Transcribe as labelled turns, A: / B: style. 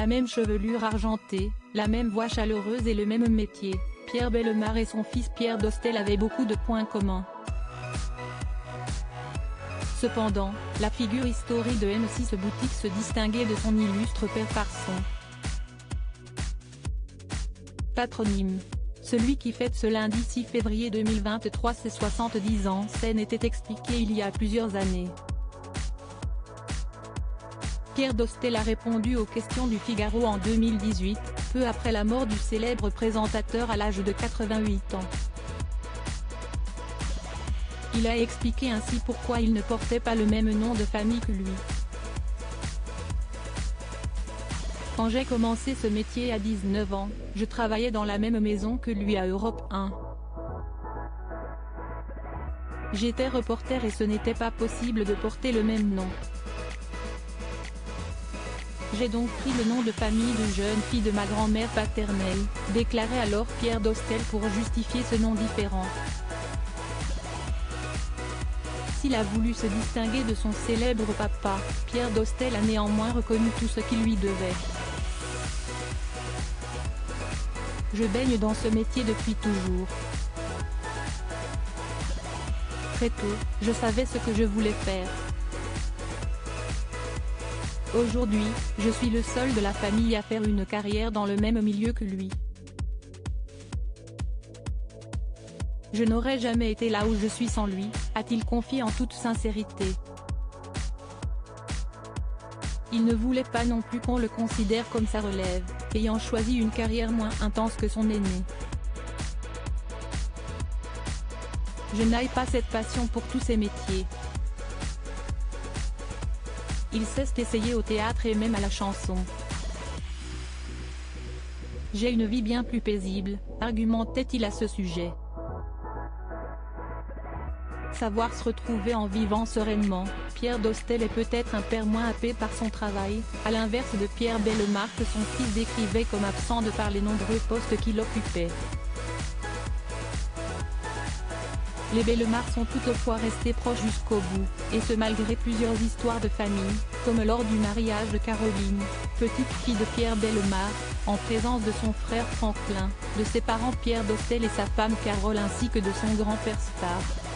A: La même chevelure argentée, la même voix chaleureuse et le même métier, Pierre Bellemare et son fils Pierre Dostel avaient beaucoup de points communs. Cependant, la figure historique de M6 Boutique se distinguait de son illustre père par son patronyme. Celui qui fête ce lundi 6 février 2023 ses 70 ans. Scène était expliqué il y a plusieurs années. Pierre Dostel a répondu aux questions du Figaro en 2018, peu après la mort du célèbre présentateur à l'âge de 88 ans. Il a expliqué ainsi pourquoi il ne portait pas le même nom de famille que lui. Quand j'ai commencé ce métier à 19 ans, je travaillais dans la même maison que lui à Europe 1. J'étais reporter et ce n'était pas possible de porter le même nom. J'ai donc pris le nom de famille de jeune fille de ma grand-mère paternelle, déclarait alors Pierre Dostel pour justifier ce nom différent. S'il a voulu se distinguer de son célèbre papa, Pierre Dostel a néanmoins reconnu tout ce qu'il lui devait. Je baigne dans ce métier depuis toujours. Très tôt, je savais ce que je voulais faire. Aujourd'hui, je suis le seul de la famille à faire une carrière dans le même milieu que lui. Je n'aurais jamais été là où je suis sans lui, a-t-il confié en toute sincérité. Il ne voulait pas non plus qu'on le considère comme sa relève, ayant choisi une carrière moins intense que son aîné. Je n'ai pas cette passion pour tous ces métiers. Il cesse d'essayer au théâtre et même à la chanson. J'ai une vie bien plus paisible, argumentait-il à ce sujet. Savoir se retrouver en vivant sereinement, Pierre Dostel est peut-être un père moins happé par son travail, à l'inverse de Pierre Bellemare que son fils décrivait comme absent de par les nombreux postes qu'il occupait. Les Bellemare sont toutefois restés proches jusqu'au bout, et ce malgré plusieurs histoires de famille, comme lors du mariage de Caroline, petite fille de Pierre Bellemare, en présence de son frère Franklin, de ses parents Pierre Dostel et sa femme Carole ainsi que de son grand-père Star.